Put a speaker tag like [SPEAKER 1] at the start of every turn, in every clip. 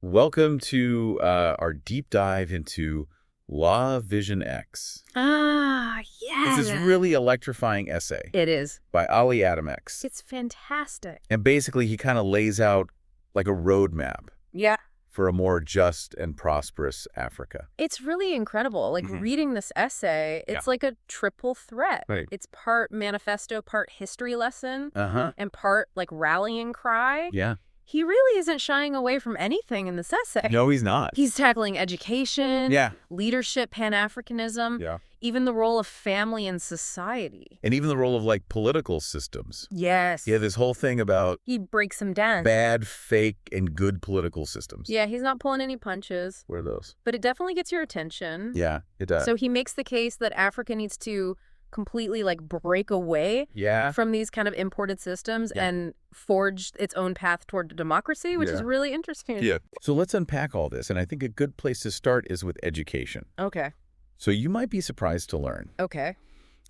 [SPEAKER 1] Welcome to our deep dive into Law Vision X.
[SPEAKER 2] Ah,
[SPEAKER 1] It's this
[SPEAKER 2] yeah.
[SPEAKER 1] really electrifying essay
[SPEAKER 2] It is.
[SPEAKER 1] by Ali Adam X.
[SPEAKER 2] It's fantastic.
[SPEAKER 1] And basically, he kind of lays out like a roadmap
[SPEAKER 2] Yeah.
[SPEAKER 1] for a more just and prosperous Africa.
[SPEAKER 2] It's really incredible. Like
[SPEAKER 1] Mhm.
[SPEAKER 2] reading this essay,
[SPEAKER 1] Yeah.
[SPEAKER 2] it's like a triple threat.
[SPEAKER 1] Right.
[SPEAKER 2] It's part manifesto, part history lesson,
[SPEAKER 1] Uh-huh.
[SPEAKER 2] and part like rallying cry.
[SPEAKER 1] Yeah.
[SPEAKER 2] He really isn't shying away from anything in this essay.
[SPEAKER 1] No, he's not.
[SPEAKER 2] He's tackling education,
[SPEAKER 1] Yeah.
[SPEAKER 2] leadership, Pan-Africanism,
[SPEAKER 1] Yeah.
[SPEAKER 2] even the role of family in society.
[SPEAKER 1] And even the role of like political systems.
[SPEAKER 2] Yes.
[SPEAKER 1] Yeah, this whole thing about
[SPEAKER 2] He breaks them down.
[SPEAKER 1] bad, fake, and good political systems.
[SPEAKER 2] Yeah, he's not pulling any punches.
[SPEAKER 1] What are those?
[SPEAKER 2] But it definitely gets your attention.
[SPEAKER 1] Yeah, it does.
[SPEAKER 2] So he makes the case that Africa needs to completely like break away
[SPEAKER 1] Yeah.
[SPEAKER 2] from these kind of imported systems
[SPEAKER 1] Yeah.
[SPEAKER 2] and forge its own path toward democracy, which is
[SPEAKER 1] Yeah.
[SPEAKER 2] really interesting.
[SPEAKER 1] Yeah. So let's unpack all this. And I think a good place to start is with education.
[SPEAKER 2] Okay.
[SPEAKER 1] So you might be surprised to learn
[SPEAKER 2] Okay.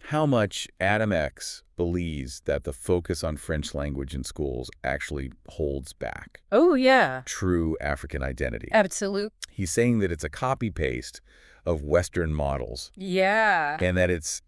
[SPEAKER 1] how much Adam X believes that the focus on French language in schools actually holds back
[SPEAKER 2] Oh, yeah.
[SPEAKER 1] true African identity.
[SPEAKER 2] Absolute.
[SPEAKER 1] He's saying that it's a copy-paste of Western models
[SPEAKER 2] Yeah.
[SPEAKER 1] and that it's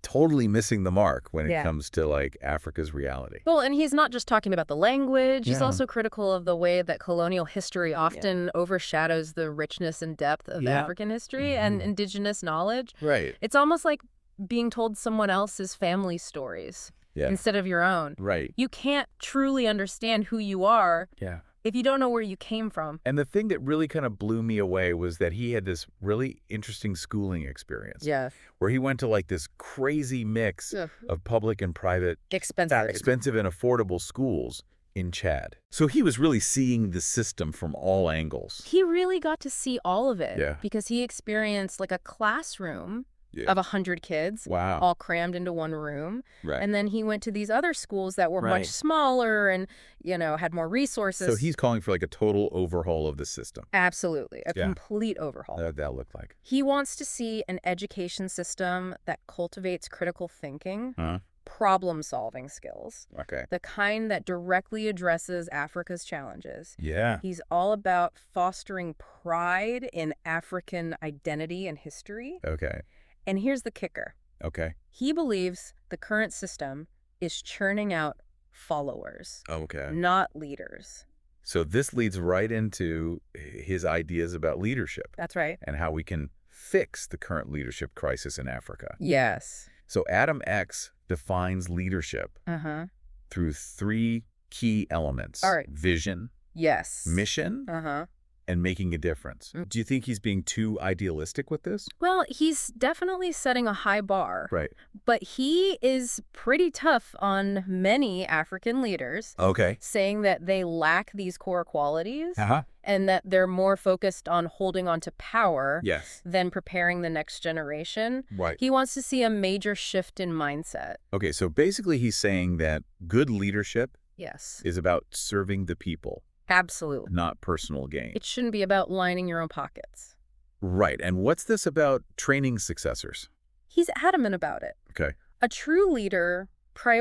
[SPEAKER 1] totally missing the mark when it
[SPEAKER 2] Yeah.
[SPEAKER 1] comes to like Africa's reality.
[SPEAKER 2] Well, and he's not just talking about the language. He's
[SPEAKER 1] Yeah.
[SPEAKER 2] also critical of the way that colonial history often overshadows the richness and depth of
[SPEAKER 1] Yeah.
[SPEAKER 2] African history and
[SPEAKER 1] Mhm.
[SPEAKER 2] indigenous knowledge.
[SPEAKER 1] Right.
[SPEAKER 2] It's almost like being told someone else's family stories
[SPEAKER 1] Yeah.
[SPEAKER 2] instead of your own.
[SPEAKER 1] Right.
[SPEAKER 2] You can't truly understand who you are
[SPEAKER 1] Yeah.
[SPEAKER 2] if you don't know where you came from.
[SPEAKER 1] And the thing that really kind of blew me away was that he had this really interesting schooling experience
[SPEAKER 2] Yeah.
[SPEAKER 1] where he went to like this crazy mix of public and private,
[SPEAKER 2] Expensive.
[SPEAKER 1] expensive and affordable schools in Chad. So he was really seeing the system from all angles.
[SPEAKER 2] He really got to see all of it.
[SPEAKER 1] Yeah.
[SPEAKER 2] Because he experienced like a classroom
[SPEAKER 1] Yeah.
[SPEAKER 2] of 100 kids.
[SPEAKER 1] Wow.
[SPEAKER 2] All crammed into one room.
[SPEAKER 1] Right.
[SPEAKER 2] And then he went to these other schools that were
[SPEAKER 1] Right.
[SPEAKER 2] much smaller and, had more resources.
[SPEAKER 1] So he's calling for like a total overhaul of the system.
[SPEAKER 2] Absolutely. A
[SPEAKER 1] Yeah.
[SPEAKER 2] complete overhaul.
[SPEAKER 1] That looked like.
[SPEAKER 2] He wants to see an education system that cultivates critical thinking,
[SPEAKER 1] Huh?
[SPEAKER 2] problem-solving skills,
[SPEAKER 1] Okay.
[SPEAKER 2] the kind that directly addresses Africa's challenges.
[SPEAKER 1] Yeah.
[SPEAKER 2] He's all about fostering pride in African identity and history.
[SPEAKER 1] Okay.
[SPEAKER 2] And here's the kicker.
[SPEAKER 1] Okay.
[SPEAKER 2] He believes the current system is churning out followers,
[SPEAKER 1] Okay.
[SPEAKER 2] not leaders.
[SPEAKER 1] So this leads right into his ideas about leadership
[SPEAKER 2] That's right.
[SPEAKER 1] and how we can fix the current leadership crisis in Africa.
[SPEAKER 2] Yes.
[SPEAKER 1] So Adam X defines leadership
[SPEAKER 2] Uh-huh.
[SPEAKER 1] through three key elements.
[SPEAKER 2] All right.
[SPEAKER 1] Vision,
[SPEAKER 2] Yes.
[SPEAKER 1] mission,
[SPEAKER 2] Uh-huh.
[SPEAKER 1] and making a difference.
[SPEAKER 2] Mm.
[SPEAKER 1] Do you think he's being too idealistic with this?
[SPEAKER 2] Well, he's definitely setting a high bar.
[SPEAKER 1] Right.
[SPEAKER 2] But he is pretty tough on many African leaders,
[SPEAKER 1] Okay.
[SPEAKER 2] saying that they lack these core qualities
[SPEAKER 1] Uh-huh.
[SPEAKER 2] and that they're more focused on holding on to power
[SPEAKER 1] Yes.
[SPEAKER 2] than preparing the next generation.
[SPEAKER 1] Right.
[SPEAKER 2] He wants to see a major shift in mindset.
[SPEAKER 1] Okay, so basically he's saying that good leadership
[SPEAKER 2] Yes,
[SPEAKER 1] is about serving the people,
[SPEAKER 2] absolutely.
[SPEAKER 1] not personal gain.
[SPEAKER 2] It shouldn't be about lining your own pockets.
[SPEAKER 1] Right. And what's this about training successors?
[SPEAKER 2] He's adamant about it.
[SPEAKER 1] Okay.
[SPEAKER 2] A true leader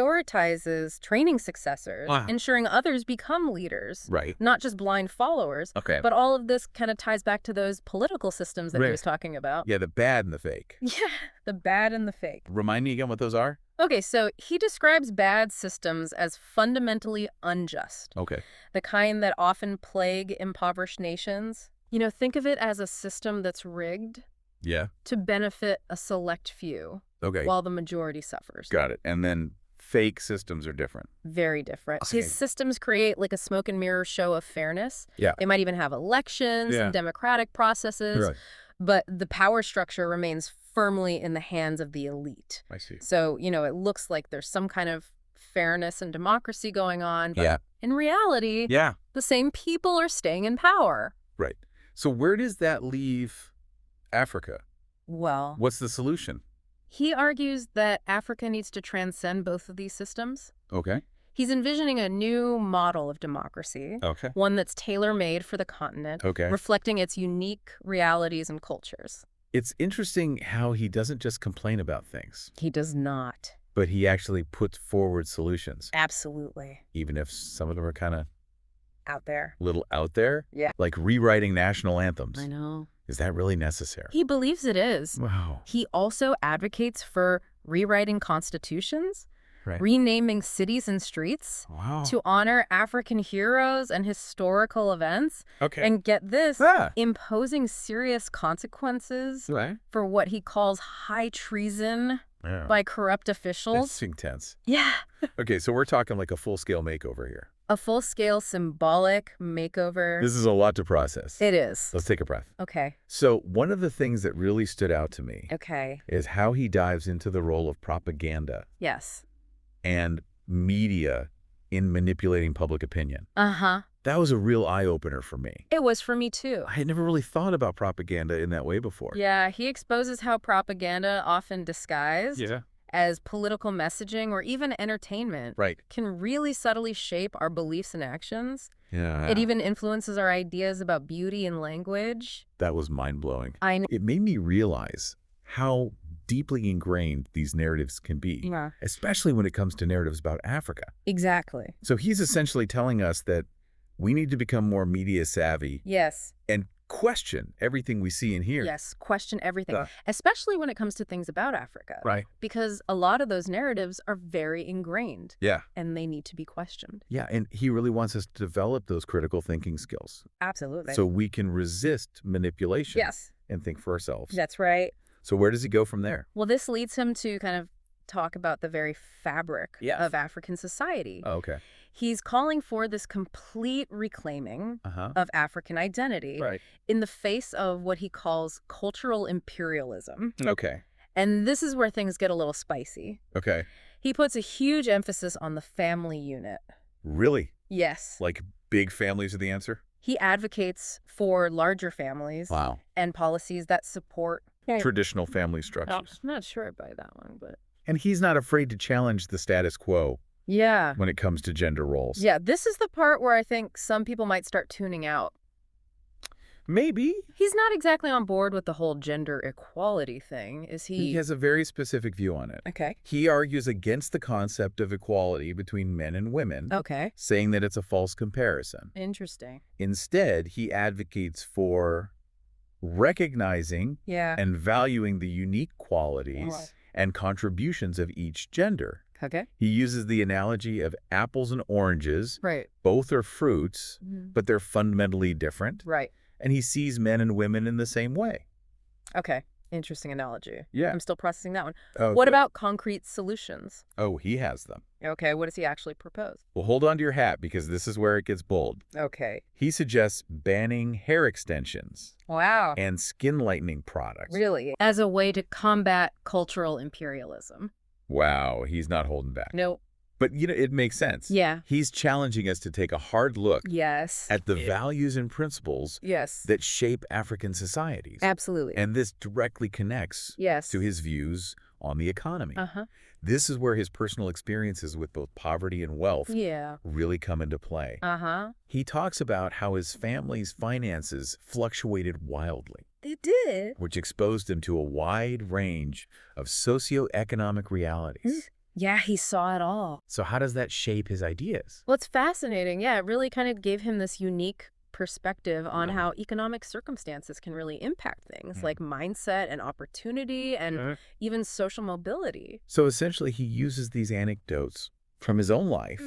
[SPEAKER 2] prioritizes training successors,
[SPEAKER 1] Wow.
[SPEAKER 2] ensuring others become leaders,
[SPEAKER 1] Right.
[SPEAKER 2] not just blind followers.
[SPEAKER 1] Okay.
[SPEAKER 2] But all of this kind of ties back to those political systems that he
[SPEAKER 1] Right.
[SPEAKER 2] was talking about.
[SPEAKER 1] Yeah, the bad and the fake.
[SPEAKER 2] Yeah, the bad and the fake.
[SPEAKER 1] Remind me again what those are?
[SPEAKER 2] Okay, so he describes bad systems as fundamentally unjust,
[SPEAKER 1] Okay.
[SPEAKER 2] the kind that often plague impoverished nations. Think of it as a system that's rigged
[SPEAKER 1] Yeah.
[SPEAKER 2] to benefit a select few
[SPEAKER 1] Okay.
[SPEAKER 2] while the majority suffers.
[SPEAKER 1] Got it. And then fake systems are different.
[SPEAKER 2] Very different.
[SPEAKER 1] Okay.
[SPEAKER 2] His systems create like a smoke and mirror show of fairness.
[SPEAKER 1] Yeah.
[SPEAKER 2] They might even have elections
[SPEAKER 1] Yeah.
[SPEAKER 2] and democratic processes, but the power structure remains firmly in the hands of the elite.
[SPEAKER 1] I see.
[SPEAKER 2] So, it looks like there's some kind of fairness and democracy going on, but
[SPEAKER 1] Yeah.
[SPEAKER 2] in reality,
[SPEAKER 1] Yeah.
[SPEAKER 2] the same people are staying in power.
[SPEAKER 1] Right. So where does that leave Africa?
[SPEAKER 2] Well,
[SPEAKER 1] What's the solution?
[SPEAKER 2] he argues that Africa needs to transcend both of these systems.
[SPEAKER 1] Okay.
[SPEAKER 2] He's envisioning a new model of democracy,
[SPEAKER 1] Okay.
[SPEAKER 2] one that's tailor-made for the continent,
[SPEAKER 1] Okay.
[SPEAKER 2] reflecting its unique realities and cultures.
[SPEAKER 1] It's interesting how he doesn't just complain about things,
[SPEAKER 2] He does not.
[SPEAKER 1] but he actually puts forward solutions,
[SPEAKER 2] Absolutely.
[SPEAKER 1] even if some of them are kind of
[SPEAKER 2] out there.
[SPEAKER 1] Little out there?
[SPEAKER 2] Yeah.
[SPEAKER 1] Like rewriting national anthems.
[SPEAKER 2] I know.
[SPEAKER 1] Is that really necessary?
[SPEAKER 2] He believes it is.
[SPEAKER 1] Wow.
[SPEAKER 2] He also advocates for rewriting constitutions,
[SPEAKER 1] Right.
[SPEAKER 2] renaming cities and streets
[SPEAKER 1] Wow.
[SPEAKER 2] to honor African heroes and historical events.
[SPEAKER 1] Okay.
[SPEAKER 2] And get this,
[SPEAKER 1] Ah.
[SPEAKER 2] imposing serious consequences
[SPEAKER 1] Right.
[SPEAKER 2] for what he calls high treason
[SPEAKER 1] Yeah.
[SPEAKER 2] by corrupt officials.
[SPEAKER 1] That's intense.
[SPEAKER 2] Yeah.
[SPEAKER 1] Okay, so we're talking like a full-scale makeover here.
[SPEAKER 2] A full-scale symbolic makeover.
[SPEAKER 1] This is a lot to process.
[SPEAKER 2] It is.
[SPEAKER 1] Let's take a breath.
[SPEAKER 2] Okay.
[SPEAKER 1] So one of the things that really stood out to me
[SPEAKER 2] Okay.
[SPEAKER 1] is how he dives into the role of propaganda
[SPEAKER 2] Yes.
[SPEAKER 1] and media in manipulating public opinion.
[SPEAKER 2] Uh-huh.
[SPEAKER 1] That was a real eye-opener for me.
[SPEAKER 2] It was for me, too.
[SPEAKER 1] I had never really thought about propaganda in that way before.
[SPEAKER 2] Yeah, he exposes how propaganda, often disguised
[SPEAKER 1] Yeah.
[SPEAKER 2] as political messaging or even entertainment,
[SPEAKER 1] Right.
[SPEAKER 2] can really subtly shape our beliefs and actions.
[SPEAKER 1] Yeah.
[SPEAKER 2] It even influences our ideas about beauty and language.
[SPEAKER 1] That was mind-blowing.
[SPEAKER 2] I know.
[SPEAKER 1] It made me realize how deeply ingrained these narratives can be,
[SPEAKER 2] Yeah.
[SPEAKER 1] especially when it comes to narratives about Africa.
[SPEAKER 2] Exactly.
[SPEAKER 1] So he's essentially telling us that we need to become more media savvy
[SPEAKER 2] Yes.
[SPEAKER 1] and question everything we see and hear.
[SPEAKER 2] Yes. Question everything,
[SPEAKER 1] Uh.
[SPEAKER 2] especially when it comes to things about Africa.
[SPEAKER 1] Right.
[SPEAKER 2] Because a lot of those narratives are very ingrained
[SPEAKER 1] Yeah.
[SPEAKER 2] and they need to be questioned.
[SPEAKER 1] Yeah, and he really wants us to develop those critical thinking skills
[SPEAKER 2] Absolutely.
[SPEAKER 1] so we can resist manipulation
[SPEAKER 2] yes,
[SPEAKER 1] and think for ourselves.
[SPEAKER 2] that's right.
[SPEAKER 1] So where does he go from there?
[SPEAKER 2] Well, this leads him to kind of talk about the very fabric
[SPEAKER 1] Yes.
[SPEAKER 2] of African society.
[SPEAKER 1] Oh, okay.
[SPEAKER 2] He's calling for this complete reclaiming
[SPEAKER 1] Uh-huh.
[SPEAKER 2] of African identity
[SPEAKER 1] Right.
[SPEAKER 2] in the face of what he calls cultural imperialism.
[SPEAKER 1] Okay.
[SPEAKER 2] And this is where things get a little spicy.
[SPEAKER 1] Okay.
[SPEAKER 2] He puts a huge emphasis on the family unit.
[SPEAKER 1] Really?
[SPEAKER 2] Yes.
[SPEAKER 1] Like big families are the answer?
[SPEAKER 2] He advocates for larger families
[SPEAKER 1] Wow.
[SPEAKER 2] and policies that support...
[SPEAKER 1] Traditional family structures.
[SPEAKER 2] I'm not sure I buy that one, but...
[SPEAKER 1] And he's not afraid to challenge the status quo
[SPEAKER 2] Yeah.
[SPEAKER 1] when it comes to gender roles.
[SPEAKER 2] Yeah, this is the part where I think some people might start tuning out.
[SPEAKER 1] Maybe.
[SPEAKER 2] He's not exactly on board with the whole gender equality thing, is he?
[SPEAKER 1] He has a very specific view on it.
[SPEAKER 2] Okay.
[SPEAKER 1] He argues against the concept of equality between men and women,
[SPEAKER 2] Okay.
[SPEAKER 1] saying that it's a false comparison.
[SPEAKER 2] Interesting.
[SPEAKER 1] Instead, he advocates for recognizing
[SPEAKER 2] Yeah.
[SPEAKER 1] and valuing the unique qualities
[SPEAKER 2] Right.
[SPEAKER 1] and contributions of each gender.
[SPEAKER 2] Okay.
[SPEAKER 1] He uses the analogy of apples and oranges.
[SPEAKER 2] Right.
[SPEAKER 1] Both are fruits,
[SPEAKER 2] Mhm.
[SPEAKER 1] but they're fundamentally different.
[SPEAKER 2] Right.
[SPEAKER 1] And he sees men and women in the same way.
[SPEAKER 2] Okay. Interesting analogy.
[SPEAKER 1] Yeah.
[SPEAKER 2] I'm still processing that one.
[SPEAKER 1] Oh,
[SPEAKER 2] What
[SPEAKER 1] good.
[SPEAKER 2] about concrete solutions?
[SPEAKER 1] Oh, he has them.
[SPEAKER 2] Okay. What does he actually propose?
[SPEAKER 1] Well, hold on to your hat because this is where it gets bold.
[SPEAKER 2] Okay.
[SPEAKER 1] He suggests banning hair extensions
[SPEAKER 2] Wow.
[SPEAKER 1] and skin lightening products.
[SPEAKER 2] Really? As a way to combat cultural imperialism.
[SPEAKER 1] Wow, he's not holding back.
[SPEAKER 2] No.
[SPEAKER 1] But, it makes sense.
[SPEAKER 2] Yeah.
[SPEAKER 1] He's challenging us to take a hard look
[SPEAKER 2] Yes.
[SPEAKER 1] at the values and principles
[SPEAKER 2] Yes.
[SPEAKER 1] that shape African societies.
[SPEAKER 2] Absolutely.
[SPEAKER 1] And this directly connects
[SPEAKER 2] yes.
[SPEAKER 1] to his views on the economy.
[SPEAKER 2] Uh-huh.
[SPEAKER 1] This is where his personal experiences with both poverty and wealth
[SPEAKER 2] Yeah.
[SPEAKER 1] really come into play.
[SPEAKER 2] Uh-huh.
[SPEAKER 1] He talks about how his family's finances fluctuated wildly,
[SPEAKER 2] They did.
[SPEAKER 1] which exposed him to a wide range of socioeconomic realities.
[SPEAKER 2] Yeah, he saw it all.
[SPEAKER 1] So how does that shape his ideas?
[SPEAKER 2] Well, it's fascinating. Yeah, it really kind of gave him this unique perspective on how economic circumstances can really impact things like mindset and opportunity and even social mobility.
[SPEAKER 1] So essentially, he uses these anecdotes from his own life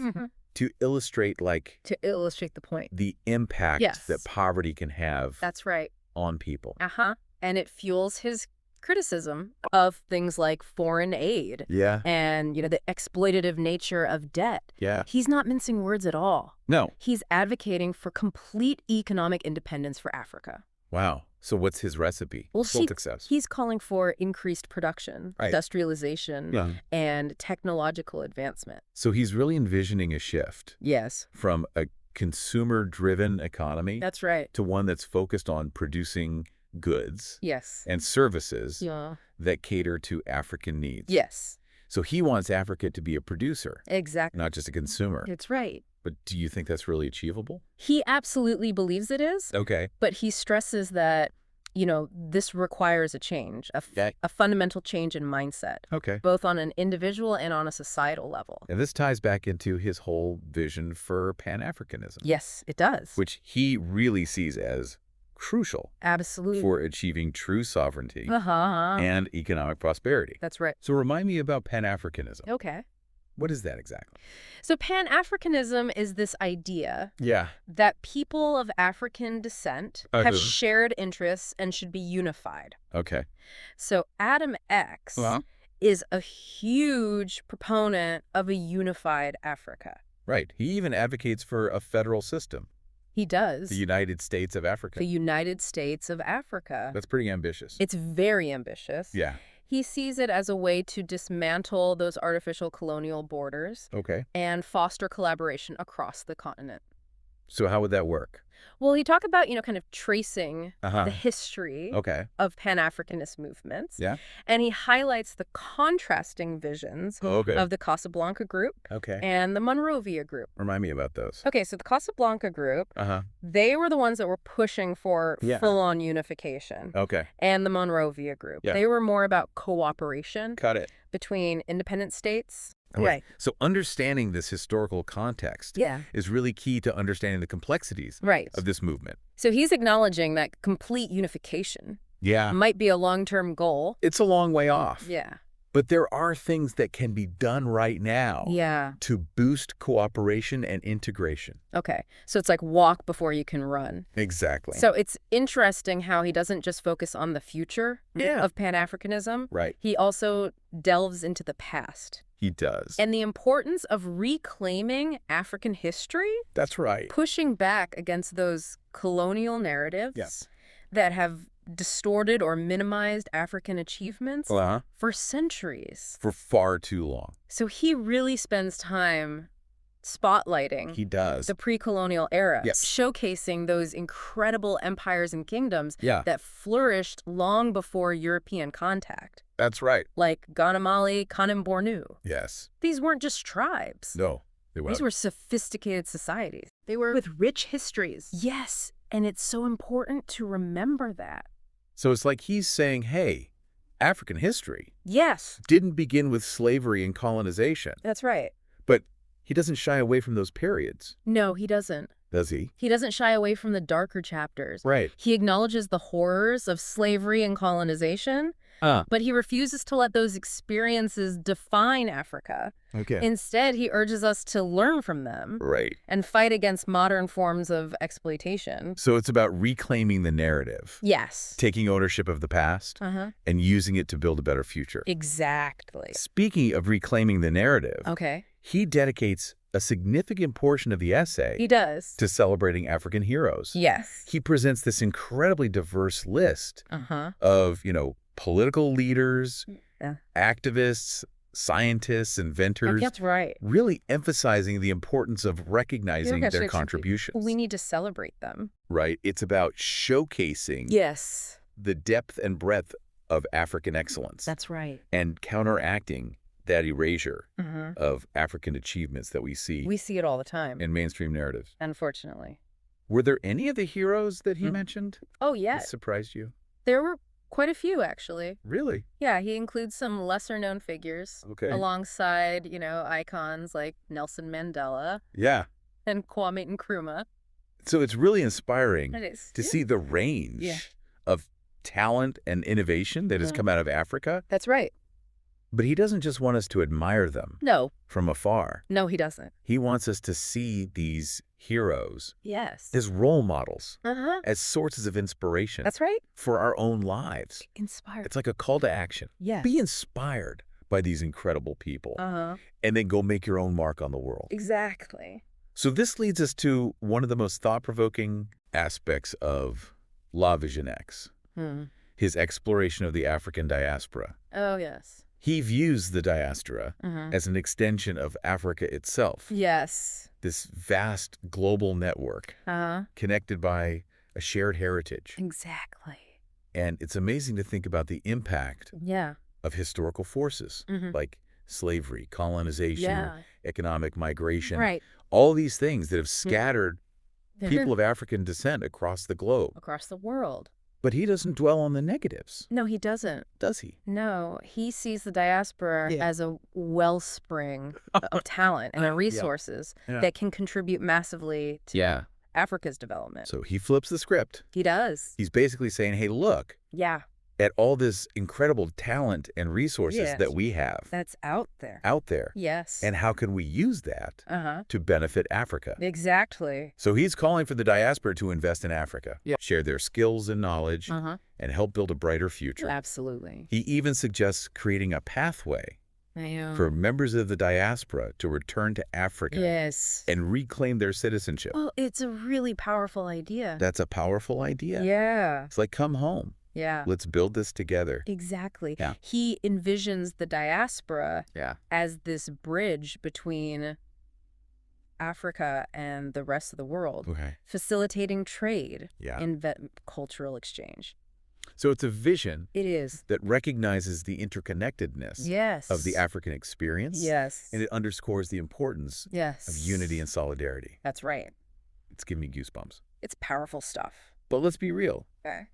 [SPEAKER 1] to illustrate,
[SPEAKER 2] To illustrate the point.
[SPEAKER 1] the impact
[SPEAKER 2] Yes.
[SPEAKER 1] that poverty can have
[SPEAKER 2] That's right.
[SPEAKER 1] on people.
[SPEAKER 2] Uh-huh. And it fuels his criticism of things like foreign aid
[SPEAKER 1] Yeah,
[SPEAKER 2] and, the exploitative nature of debt.
[SPEAKER 1] yeah.
[SPEAKER 2] He's not mincing words at all.
[SPEAKER 1] No.
[SPEAKER 2] He's advocating for complete economic independence for Africa.
[SPEAKER 1] Wow. So what's his recipe?
[SPEAKER 2] Well,
[SPEAKER 1] Full success.
[SPEAKER 2] he's calling for increased production,
[SPEAKER 1] Right.
[SPEAKER 2] industrialization,
[SPEAKER 1] Yeah.
[SPEAKER 2] and technological advancement.
[SPEAKER 1] So he's really envisioning a shift
[SPEAKER 2] Yes,
[SPEAKER 1] from a consumer-driven economy
[SPEAKER 2] that's right.
[SPEAKER 1] to one that's focused on producing goods
[SPEAKER 2] Yes.
[SPEAKER 1] and services
[SPEAKER 2] Yeah.
[SPEAKER 1] that cater to African needs.
[SPEAKER 2] Yes,
[SPEAKER 1] So he wants Africa to be a producer,
[SPEAKER 2] exactly.
[SPEAKER 1] not just a consumer.
[SPEAKER 2] It's right.
[SPEAKER 1] But do you think that's really achievable?
[SPEAKER 2] He absolutely believes it is,
[SPEAKER 1] Okay.
[SPEAKER 2] but he stresses that this requires a change,
[SPEAKER 1] Yeah.
[SPEAKER 2] a fundamental change in mindset,
[SPEAKER 1] Okay.
[SPEAKER 2] both on an individual and on a societal level.
[SPEAKER 1] And this ties back into his whole vision for Pan-Africanism,
[SPEAKER 2] Yes, it does.
[SPEAKER 1] which he really sees as crucial
[SPEAKER 2] Absolutely.
[SPEAKER 1] for achieving true sovereignty
[SPEAKER 2] Uh-huh.
[SPEAKER 1] and economic prosperity.
[SPEAKER 2] That's right.
[SPEAKER 1] So remind me about Pan-Africanism.
[SPEAKER 2] Okay.
[SPEAKER 1] What is that exactly?
[SPEAKER 2] So Pan-Africanism is this idea
[SPEAKER 1] Yeah.
[SPEAKER 2] that people of African descent have shared interests and should be unified.
[SPEAKER 1] Okay.
[SPEAKER 2] So Adam X is a huge proponent of a unified Africa.
[SPEAKER 1] Right. He even advocates for a federal system.
[SPEAKER 2] He does.
[SPEAKER 1] The United States of Africa.
[SPEAKER 2] The United States of Africa.
[SPEAKER 1] That's pretty ambitious.
[SPEAKER 2] It's very ambitious.
[SPEAKER 1] Yeah.
[SPEAKER 2] He sees it as a way to dismantle those artificial colonial borders and foster collaboration across the continent.
[SPEAKER 1] So how would that work?
[SPEAKER 2] Well, he talked about, kind of tracing the history of Pan-Africanist movements.
[SPEAKER 1] Yeah.
[SPEAKER 2] And he highlights the contrasting visions of the Casablanca group and the Monrovia group.
[SPEAKER 1] Remind me about those.
[SPEAKER 2] Okay, so the Casablanca group, they were the ones that were pushing for full-on unification.
[SPEAKER 1] Okay.
[SPEAKER 2] And the Monrovia group.
[SPEAKER 1] Yeah.
[SPEAKER 2] They were more about cooperation
[SPEAKER 1] Got it.
[SPEAKER 2] between independent states.
[SPEAKER 1] Right. So understanding this historical context is really key to understanding the complexities of this movement.
[SPEAKER 2] So he's acknowledging that complete unification might be a long-term goal.
[SPEAKER 1] It's a long way off.
[SPEAKER 2] Yeah.
[SPEAKER 1] But there are things that can be done right now to boost cooperation and integration.
[SPEAKER 2] Okay. So it's like walk before you can run.
[SPEAKER 1] Exactly.
[SPEAKER 2] So it's interesting how he doesn't just focus on the future of Pan-Africanism.
[SPEAKER 1] Right.
[SPEAKER 2] He also delves into the past.
[SPEAKER 1] He does.
[SPEAKER 2] And the importance of reclaiming African history.
[SPEAKER 1] That's right.
[SPEAKER 2] Pushing back against those colonial narratives that have distorted or minimized African achievements for centuries.
[SPEAKER 1] For far too long.
[SPEAKER 2] So he really spends time spotlighting the pre-colonial era, showcasing those incredible empires and kingdoms that flourished long before European contact.
[SPEAKER 1] That's right.
[SPEAKER 2] Like Ghana, Mali, Kanem, Bornu.
[SPEAKER 1] Yes.
[SPEAKER 2] These weren't just tribes.
[SPEAKER 1] No, they weren't.
[SPEAKER 2] These were sophisticated societies. They were with rich histories. Yes, and it's so important to remember that.
[SPEAKER 1] So it's like he's saying, hey, African history didn't begin with slavery and colonization.
[SPEAKER 2] That's right.
[SPEAKER 1] But he doesn't shy away from those periods.
[SPEAKER 2] No, he doesn't.
[SPEAKER 1] Does he?
[SPEAKER 2] He doesn't shy away from the darker chapters.
[SPEAKER 1] Right.
[SPEAKER 2] He acknowledges the horrors of slavery and colonization, but he refuses to let those experiences define Africa.
[SPEAKER 1] Okay.
[SPEAKER 2] Instead, he urges us to learn from them and fight against modern forms of exploitation.
[SPEAKER 1] So it's about reclaiming the narrative.
[SPEAKER 2] Yes.
[SPEAKER 1] Taking ownership of the past and using it to build a better future.
[SPEAKER 2] Exactly.
[SPEAKER 1] Speaking of reclaiming the narrative, he dedicates a significant portion of the essay to celebrating African heroes.
[SPEAKER 2] Yes.
[SPEAKER 1] He presents this incredibly diverse list of, political leaders, activists, scientists, inventors.
[SPEAKER 2] That's right.
[SPEAKER 1] Really emphasizing the importance of recognizing their contributions.
[SPEAKER 2] We need to celebrate them.
[SPEAKER 1] Right. It's about showcasing the depth and breadth of African excellence.
[SPEAKER 2] That's right.
[SPEAKER 1] And counteracting that erasure of African achievements that we see.
[SPEAKER 2] We see it all the time.
[SPEAKER 1] In mainstream narratives.
[SPEAKER 2] Unfortunately.
[SPEAKER 1] Were there any of the heroes that he mentioned?
[SPEAKER 2] Oh, yeah.
[SPEAKER 1] That surprised you?
[SPEAKER 2] There were quite a few, actually.
[SPEAKER 1] Really?
[SPEAKER 2] Yeah, he includes some lesser-known figures alongside, icons like Nelson Mandela.
[SPEAKER 1] Yeah.
[SPEAKER 2] And Kwame Nkrumah.
[SPEAKER 1] So it's really inspiring
[SPEAKER 2] to
[SPEAKER 1] see the range of talent and innovation that has come out of Africa.
[SPEAKER 2] That's right.
[SPEAKER 1] But he doesn't just want us to admire them from afar.
[SPEAKER 2] No, he doesn't.
[SPEAKER 1] He wants us to see these heroes
[SPEAKER 2] as
[SPEAKER 1] role models, as sources of inspiration.
[SPEAKER 2] That's right.
[SPEAKER 1] For our own lives.
[SPEAKER 2] Inspired.
[SPEAKER 1] It's like a call to action. Be inspired by these incredible people. And then go make your own mark on the world.
[SPEAKER 2] Exactly.
[SPEAKER 1] So this leads us to one of the most thought-provoking aspects of La Vision X, his exploration of the African diaspora.
[SPEAKER 2] Oh, yes.
[SPEAKER 1] He views the diaspora as an extension of Africa itself.
[SPEAKER 2] Yes.
[SPEAKER 1] This vast global network connected by a shared heritage.
[SPEAKER 2] Exactly.
[SPEAKER 1] And it's amazing to think about the impact of historical forces like slavery, colonization, economic migration.
[SPEAKER 2] Right.
[SPEAKER 1] All these things that have scattered people of African descent across the globe.
[SPEAKER 2] Across the world.
[SPEAKER 1] But he doesn't dwell on the negatives.
[SPEAKER 2] No, he doesn't.
[SPEAKER 1] Does he?
[SPEAKER 2] No, he sees the diaspora as a wellspring of talent and resources that can contribute massively to Africa's development.
[SPEAKER 1] So he flips the script.
[SPEAKER 2] He does.
[SPEAKER 1] He's basically saying, hey, look.
[SPEAKER 2] Yeah.
[SPEAKER 1] At all this incredible talent and resources that we have.
[SPEAKER 2] That's out there.
[SPEAKER 1] Out there.
[SPEAKER 2] Yes.
[SPEAKER 1] And how can we use that to benefit Africa?
[SPEAKER 2] Exactly.
[SPEAKER 1] So he's calling for the diaspora to invest in Africa, share their skills and knowledge, and help build a brighter future.
[SPEAKER 2] Absolutely.
[SPEAKER 1] He even suggests creating a pathway for members of the diaspora to return to Africa and reclaim their citizenship.
[SPEAKER 2] Well, it's a really powerful idea.
[SPEAKER 1] That's a powerful idea.
[SPEAKER 2] Yeah.
[SPEAKER 1] It's like, come home.
[SPEAKER 2] Yeah.
[SPEAKER 1] Let's build this together.
[SPEAKER 2] Exactly.
[SPEAKER 1] Yeah.
[SPEAKER 2] He envisions the diaspora as this bridge between Africa and the rest of the world, facilitating trade and cultural exchange.
[SPEAKER 1] So it's a vision
[SPEAKER 2] that
[SPEAKER 1] recognizes the interconnectedness of the African experience. And it underscores the importance of unity and solidarity.
[SPEAKER 2] That's right.
[SPEAKER 1] It's giving me goosebumps.
[SPEAKER 2] It's powerful stuff.
[SPEAKER 1] But let's be real.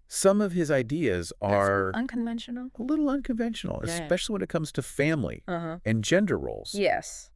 [SPEAKER 1] Some of his ideas are
[SPEAKER 2] unconventional.
[SPEAKER 1] A little unconventional, especially when it comes to family and gender roles.
[SPEAKER 2] Yes.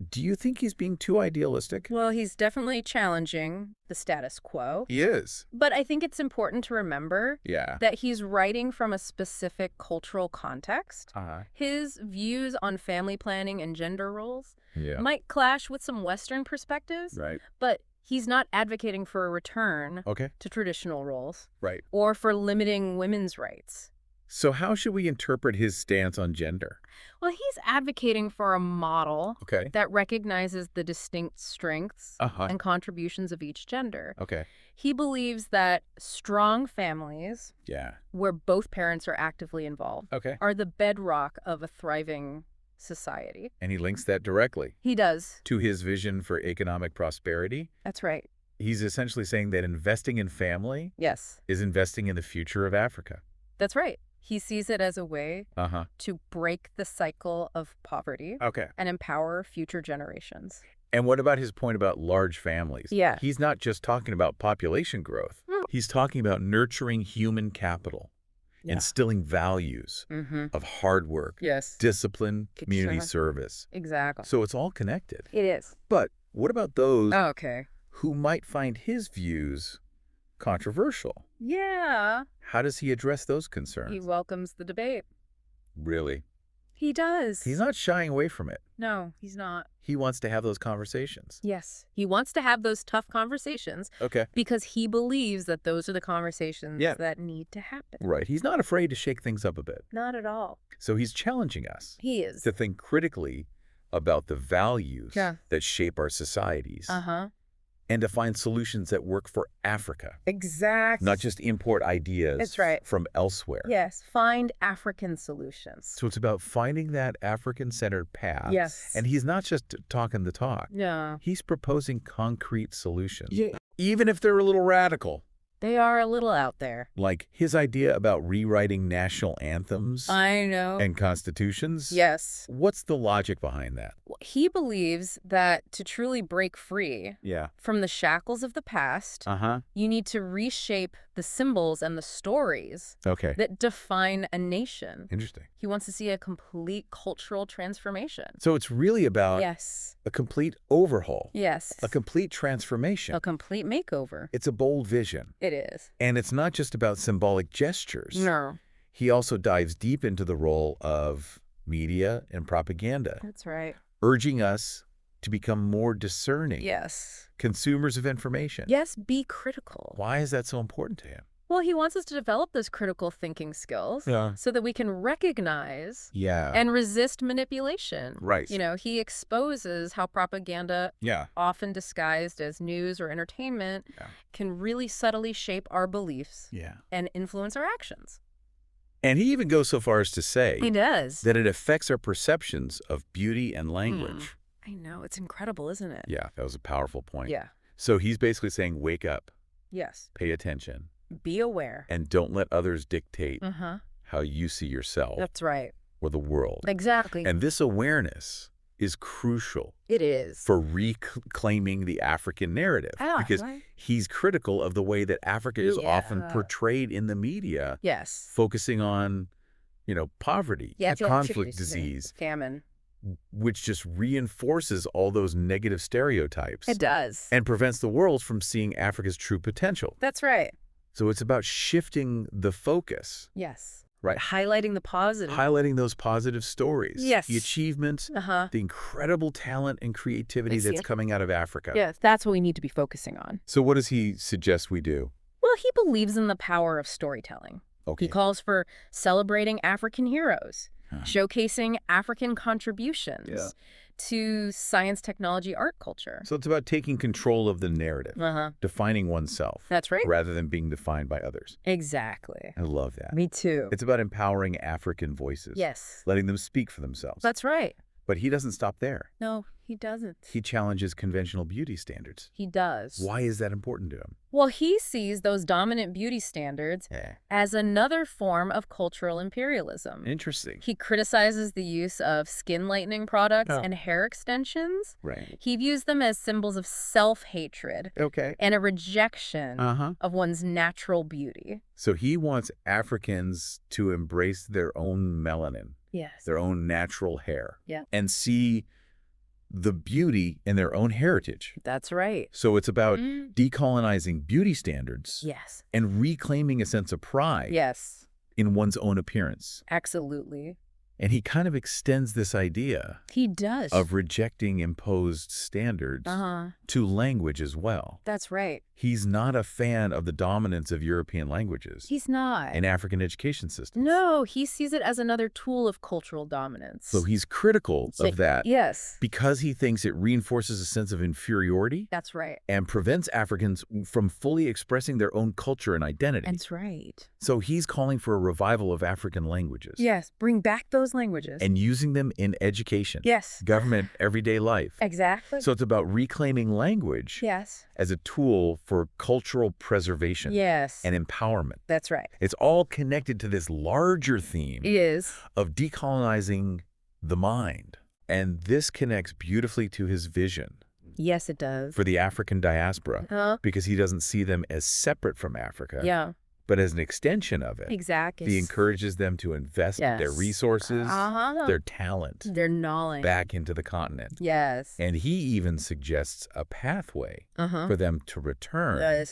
[SPEAKER 1] Do you think he's being too idealistic?
[SPEAKER 2] Well, he's definitely challenging the status quo.
[SPEAKER 1] He is.
[SPEAKER 2] But I think it's important to remember that he's writing from a specific cultural context. His views on family planning and gender roles might clash with some Western perspectives. But he's not advocating for a return to traditional roles or for limiting women's rights.
[SPEAKER 1] So how should we interpret his stance on gender?
[SPEAKER 2] Well, he's advocating for a model that recognizes the distinct strengths and contributions of each gender. He believes that strong families where both parents are actively involved are the bedrock of a thriving society.
[SPEAKER 1] And he links that directly.
[SPEAKER 2] He does.
[SPEAKER 1] To his vision for economic prosperity.
[SPEAKER 2] That's right.
[SPEAKER 1] He's essentially saying that investing in family is investing in the future of Africa.
[SPEAKER 2] That's right. He sees it as a way to break the cycle of poverty and empower future generations.
[SPEAKER 1] And what about his point about large families? He's not just talking about population growth. He's talking about nurturing human capital. Instilling values of hard work, discipline, community service.
[SPEAKER 2] Exactly.
[SPEAKER 1] So it's all connected.
[SPEAKER 2] It is.
[SPEAKER 1] But what about those
[SPEAKER 2] who
[SPEAKER 1] might find his views controversial? How does he address those concerns?
[SPEAKER 2] He welcomes the debate.
[SPEAKER 1] Really?
[SPEAKER 2] He does.
[SPEAKER 1] He's not shying away from it.
[SPEAKER 2] No, he's not.
[SPEAKER 1] He wants to have those conversations.
[SPEAKER 2] Yes. He wants to have those tough conversations. Because he believes that those are the conversations that need to happen.
[SPEAKER 1] Right. He's not afraid to shake things up a bit.
[SPEAKER 2] Not at all.
[SPEAKER 1] So he's challenging us.
[SPEAKER 2] He is.
[SPEAKER 1] To think critically about the values that shape our societies. And to find solutions that work for Africa.
[SPEAKER 2] Exactly.
[SPEAKER 1] Not just import ideas from elsewhere.
[SPEAKER 2] Yes, find African solutions.
[SPEAKER 1] So it's about finding that African-centered path. And he's not just talking the talk.
[SPEAKER 2] No.
[SPEAKER 1] He's proposing concrete solutions. Even if they're a little radical.
[SPEAKER 2] They are a little out there.
[SPEAKER 1] Like his idea about rewriting national anthems.
[SPEAKER 2] I know.
[SPEAKER 1] And constitutions.
[SPEAKER 2] Yes.
[SPEAKER 1] What's the logic behind that?
[SPEAKER 2] He believes that to truly break free from the shackles of the past, you need to reshape the symbols and the stories that define a nation.
[SPEAKER 1] Interesting.
[SPEAKER 2] He wants to see a complete cultural transformation.
[SPEAKER 1] So it's really about a complete overhaul. A complete transformation.
[SPEAKER 2] A complete makeover.
[SPEAKER 1] It's a bold vision.
[SPEAKER 2] It is.
[SPEAKER 1] And it's not just about symbolic gestures.
[SPEAKER 2] No.
[SPEAKER 1] He also dives deep into the role of media and propaganda.
[SPEAKER 2] That's right.
[SPEAKER 1] Urging us to become more discerning. Consumers of information.
[SPEAKER 2] Be critical.
[SPEAKER 1] Why is that so important to him?
[SPEAKER 2] Well, he wants us to develop those critical thinking skills so that we can recognize and resist manipulation.
[SPEAKER 1] Right.
[SPEAKER 2] You know, he exposes how propaganda, often disguised as news or entertainment, can really subtly shape our beliefs and influence our actions.
[SPEAKER 1] And he even goes so far as to say
[SPEAKER 2] that
[SPEAKER 1] it affects our perceptions of beauty and language.
[SPEAKER 2] I know. It's incredible, isn't it?
[SPEAKER 1] Yeah, that was a powerful point.
[SPEAKER 2] Yeah.
[SPEAKER 1] So he's basically saying, wake up.
[SPEAKER 2] Yes.
[SPEAKER 1] Pay attention.
[SPEAKER 2] Be aware.
[SPEAKER 1] And don't let others dictate how you see yourself.
[SPEAKER 2] That's right.
[SPEAKER 1] Or the world.
[SPEAKER 2] Exactly.
[SPEAKER 1] And this awareness is crucial.
[SPEAKER 2] It is.
[SPEAKER 1] For reclaiming the African narrative. Because he's critical of the way that Africa is often portrayed in the media.
[SPEAKER 2] Yes.
[SPEAKER 1] Focusing on, poverty, conflict, disease.
[SPEAKER 2] Famine.
[SPEAKER 1] Which just reinforces all those negative stereotypes.
[SPEAKER 2] It does.
[SPEAKER 1] And prevents the world from seeing Africa's true potential.
[SPEAKER 2] That's right.
[SPEAKER 1] So it's about shifting the focus.
[SPEAKER 2] Yes.
[SPEAKER 1] Right.
[SPEAKER 2] Highlighting the positive.
[SPEAKER 1] Highlighting those positive stories.
[SPEAKER 2] Yes.
[SPEAKER 1] The achievement, the incredible talent and creativity that's coming out of Africa.
[SPEAKER 2] Yes, that's what we need to be focusing on.
[SPEAKER 1] So what does he suggest we do?
[SPEAKER 2] Well, he believes in the power of storytelling. Okay. He calls for celebrating African heroes, showcasing African contributions to science, technology, art, culture.
[SPEAKER 1] So it's about taking control of the narrative, defining oneself.
[SPEAKER 2] That's right.
[SPEAKER 1] Rather than being defined by others.
[SPEAKER 2] Exactly.
[SPEAKER 1] I love that.
[SPEAKER 2] Me too.
[SPEAKER 1] It's about empowering African voices.
[SPEAKER 2] Yes.
[SPEAKER 1] Letting them speak for themselves.
[SPEAKER 2] That's right.
[SPEAKER 1] But he doesn't stop there.
[SPEAKER 2] No, he doesn't.
[SPEAKER 1] He challenges conventional beauty standards.
[SPEAKER 2] He does.
[SPEAKER 1] Why is that important to him?
[SPEAKER 2] Well, he sees those dominant beauty standards as another form of cultural imperialism.
[SPEAKER 1] Interesting.
[SPEAKER 2] He criticizes the use of skin lightening products and hair extensions.
[SPEAKER 1] Right.
[SPEAKER 2] He views them as symbols of self-hatred and a rejection of one's natural beauty.
[SPEAKER 1] So he wants Africans to embrace their own melanin.
[SPEAKER 2] Yes.
[SPEAKER 1] Their own natural hair. Yeah. And see the beauty in their own heritage.
[SPEAKER 2] That's right.
[SPEAKER 1] So it's about decolonizing beauty standards.
[SPEAKER 2] Yes.
[SPEAKER 1] And reclaiming a sense of pride.
[SPEAKER 2] Yes.
[SPEAKER 1] In one's own appearance.
[SPEAKER 2] Absolutely.
[SPEAKER 1] And he kind of extends this idea.
[SPEAKER 2] He does.
[SPEAKER 1] Of rejecting imposed standards to language as well.
[SPEAKER 2] That's right.
[SPEAKER 1] He's not a fan of the dominance of European languages.
[SPEAKER 2] He's not.
[SPEAKER 1] In African education systems.
[SPEAKER 2] No, he sees it as another tool of cultural dominance.
[SPEAKER 1] So he's critical of that.
[SPEAKER 2] Yes.
[SPEAKER 1] Because he thinks it reinforces a sense of inferiority.
[SPEAKER 2] That's right.
[SPEAKER 1] And prevents Africans from fully expressing their own culture and identity.
[SPEAKER 2] That's right.
[SPEAKER 1] So he's calling for a revival of African languages.
[SPEAKER 2] Yes, bring back those languages.
[SPEAKER 1] And using them in education.
[SPEAKER 2] Yes.
[SPEAKER 1] Government, everyday life.
[SPEAKER 2] Exactly.
[SPEAKER 1] So it's about reclaiming language.
[SPEAKER 2] Yes.
[SPEAKER 1] As a tool for cultural preservation.
[SPEAKER 2] Yes.
[SPEAKER 1] And empowerment.
[SPEAKER 2] That's right.
[SPEAKER 1] It's all connected to this larger theme.
[SPEAKER 2] It is.
[SPEAKER 1] Of decolonizing the mind. And this connects beautifully to his vision.
[SPEAKER 2] Yes, it does.
[SPEAKER 1] For the African diaspora. Because he doesn't see them as separate from Africa.
[SPEAKER 2] Yeah.
[SPEAKER 1] But as an extension of it.
[SPEAKER 2] Exactly.
[SPEAKER 1] He encourages them to invest their resources, their talent,
[SPEAKER 2] their knowledge
[SPEAKER 1] back into the continent.
[SPEAKER 2] Yes.
[SPEAKER 1] And he even suggests a pathway for them to return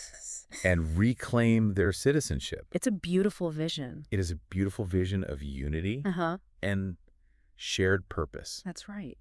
[SPEAKER 1] and reclaim their citizenship.
[SPEAKER 2] It's a beautiful vision.
[SPEAKER 1] It is a beautiful vision of unity and shared purpose.
[SPEAKER 2] That's right.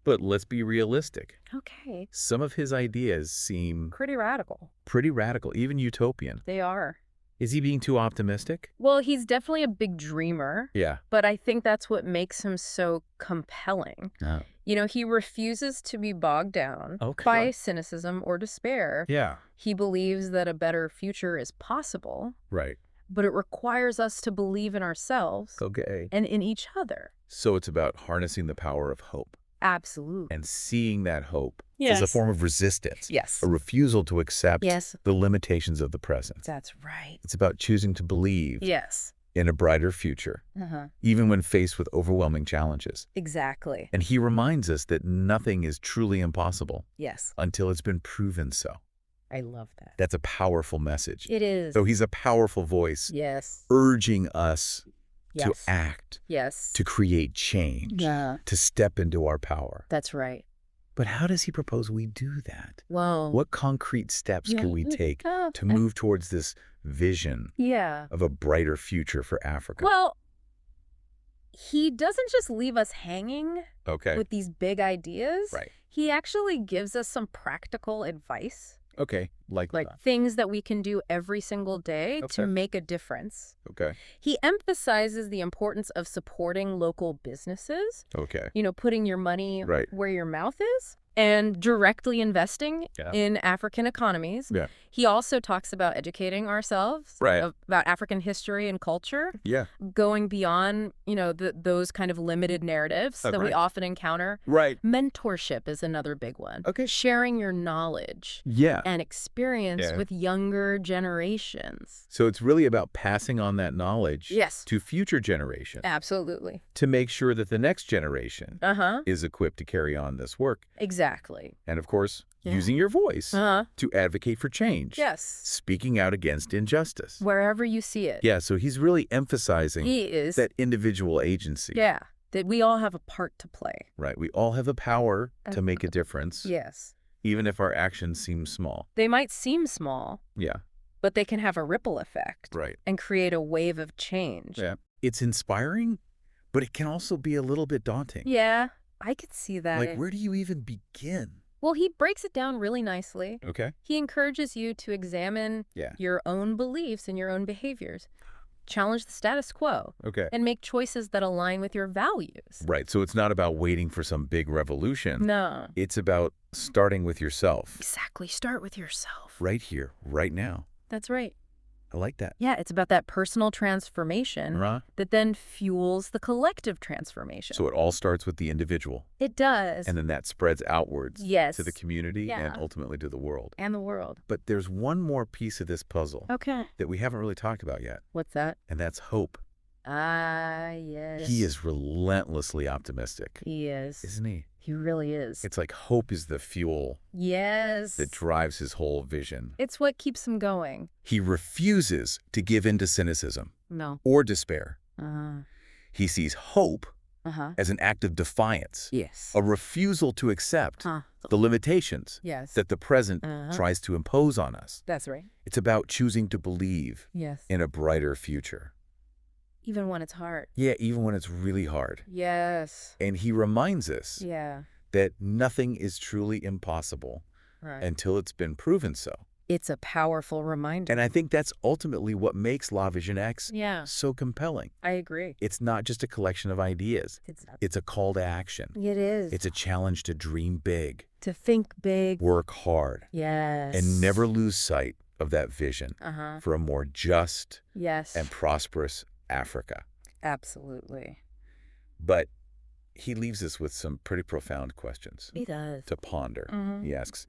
[SPEAKER 1] But let's be realistic.
[SPEAKER 2] Okay.
[SPEAKER 1] Some of his ideas seem
[SPEAKER 2] pretty radical.
[SPEAKER 1] Pretty radical, even utopian.
[SPEAKER 2] They are.
[SPEAKER 1] Is he being too optimistic?
[SPEAKER 2] Well, he's definitely a big dreamer.
[SPEAKER 1] Yeah.
[SPEAKER 2] But I think that's what makes him so compelling.
[SPEAKER 1] Oh.
[SPEAKER 2] You know, he refuses to be bogged down by cynicism or despair.
[SPEAKER 1] Yeah.
[SPEAKER 2] He believes that a better future is possible.
[SPEAKER 1] Right.
[SPEAKER 2] But it requires us to believe in ourselves. And in each other.
[SPEAKER 1] So it's about harnessing the power of hope.
[SPEAKER 2] Absolutely.
[SPEAKER 1] And seeing that hope as a form of resistance.
[SPEAKER 2] Yes.
[SPEAKER 1] A refusal to accept the limitations of the present.
[SPEAKER 2] That's right.
[SPEAKER 1] It's about choosing to believe in a brighter future, even when faced with overwhelming challenges.
[SPEAKER 2] Exactly.
[SPEAKER 1] And he reminds us that nothing is truly impossible until it's been proven so.
[SPEAKER 2] I love that.
[SPEAKER 1] That's a powerful message.
[SPEAKER 2] It is.
[SPEAKER 1] So he's a powerful voice urging us to act, to create change, to step into our power.
[SPEAKER 2] That's right.
[SPEAKER 1] But how does he propose we do that?
[SPEAKER 2] Well,
[SPEAKER 1] what concrete steps can we take to move towards this vision of a brighter future for Africa?
[SPEAKER 2] Well, he doesn't just leave us hanging with these big ideas.
[SPEAKER 1] Right.
[SPEAKER 2] He actually gives us some practical advice.
[SPEAKER 1] Okay, like
[SPEAKER 2] things that we can do every single day to make a difference.
[SPEAKER 1] Okay.
[SPEAKER 2] He emphasizes the importance of supporting local businesses.
[SPEAKER 1] Okay.
[SPEAKER 2] You know, putting your money where your mouth is and directly investing in African economies.
[SPEAKER 1] Yeah.
[SPEAKER 2] He also talks about educating ourselves, about African history and culture, going beyond, those kind of limited narratives that we often encounter. Mentorship is another big one. Sharing your knowledge and experience with younger generations.
[SPEAKER 1] So it's really about passing on that knowledge to future generations.
[SPEAKER 2] Absolutely.
[SPEAKER 1] To make sure that the next generation is equipped to carry on this work.
[SPEAKER 2] Exactly.
[SPEAKER 1] And of course, using your voice to advocate for change. Speaking out against injustice.
[SPEAKER 2] Wherever you see it.
[SPEAKER 1] Yeah, so he's really emphasizing that individual agency.
[SPEAKER 2] That we all have a part to play.
[SPEAKER 1] Right, we all have the power to make a difference. Even if our actions seem small.
[SPEAKER 2] They might seem small. But they can have a ripple effect. And create a wave of change.
[SPEAKER 1] It's inspiring, but it can also be a little bit daunting.
[SPEAKER 2] I could see that.
[SPEAKER 1] Like, where do you even begin?
[SPEAKER 2] Well, he breaks it down really nicely. He encourages you to examine your own beliefs and your own behaviors. Challenge the status quo. And make choices that align with your values.
[SPEAKER 1] Right, so it's not about waiting for some big revolution.
[SPEAKER 2] No.
[SPEAKER 1] It's about starting with yourself.
[SPEAKER 2] Exactly, start with yourself.
[SPEAKER 1] Right here, right now.
[SPEAKER 2] That's right.
[SPEAKER 1] I like that.
[SPEAKER 2] Yeah, it's about that personal transformation that then fuels the collective transformation.
[SPEAKER 1] So it all starts with the individual.
[SPEAKER 2] It does.
[SPEAKER 1] And then that spreads outwards to the community and ultimately to the world.
[SPEAKER 2] And the world.
[SPEAKER 1] But there's one more piece of this puzzle that we haven't really talked about yet.
[SPEAKER 2] What's that?
[SPEAKER 1] And that's hope.
[SPEAKER 2] Yes.
[SPEAKER 1] He is relentlessly optimistic.
[SPEAKER 2] He is.
[SPEAKER 1] Isn't he?
[SPEAKER 2] He really is.
[SPEAKER 1] It's like hope is the fuel that drives his whole vision.
[SPEAKER 2] It's what keeps him going.
[SPEAKER 1] He refuses to give in to cynicism or despair. He sees hope as an act of defiance, a refusal to accept the limitations that the present tries to impose on us.
[SPEAKER 2] That's right.
[SPEAKER 1] It's about choosing to believe in a brighter future.
[SPEAKER 2] Even when it's hard.
[SPEAKER 1] Yeah, even when it's really hard.
[SPEAKER 2] Yes.
[SPEAKER 1] And he reminds us that nothing is truly impossible until it's been proven so.
[SPEAKER 2] It's a powerful reminder.
[SPEAKER 1] And I think that's ultimately what makes La Vision X so compelling.
[SPEAKER 2] I agree.
[SPEAKER 1] It's not just a collection of ideas. It's a call to action.
[SPEAKER 2] It is.
[SPEAKER 1] It's a challenge to dream big.
[SPEAKER 2] To think big.
[SPEAKER 1] Work hard.
[SPEAKER 2] Yes.
[SPEAKER 1] And never lose sight of that vision for a more just and prosperous Africa.
[SPEAKER 2] Absolutely.
[SPEAKER 1] But he leaves us with some pretty profound questions.
[SPEAKER 2] He does.
[SPEAKER 1] To ponder. He asks,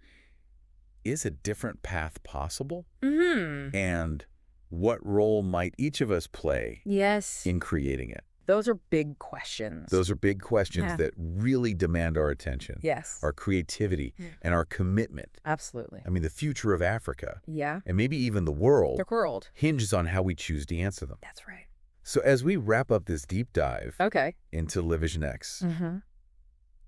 [SPEAKER 1] is a different path possible? And what role might each of us play in creating it?
[SPEAKER 2] Those are big questions.
[SPEAKER 1] Those are big questions that really demand our attention.
[SPEAKER 2] Yes.
[SPEAKER 1] Our creativity and our commitment.
[SPEAKER 2] Absolutely.
[SPEAKER 1] I mean, the future of Africa and maybe even the world hinges on how we choose to answer them.
[SPEAKER 2] That's right.
[SPEAKER 1] So as we wrap up this deep dive into La Vision X,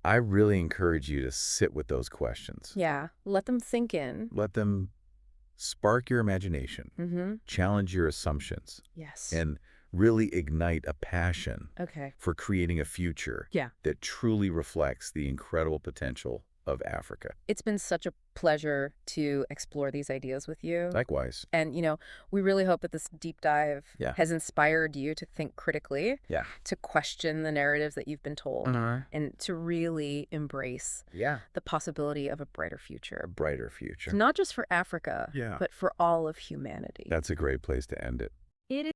[SPEAKER 1] I really encourage you to sit with those questions.
[SPEAKER 2] Yeah, let them sink in.
[SPEAKER 1] Let them spark your imagination, challenge your assumptions, and really ignite a passion for creating a future that truly reflects the incredible potential of Africa.
[SPEAKER 2] It's been such a pleasure to explore these ideas with you.
[SPEAKER 1] Likewise.
[SPEAKER 2] And, we really hope that this deep dive has inspired you to think critically, to question the narratives that you've been told, and to really embrace the possibility of a brighter future.
[SPEAKER 1] A brighter future.
[SPEAKER 2] Not just for Africa, but for all of humanity.
[SPEAKER 1] That's a great place to end it.
[SPEAKER 2] It is.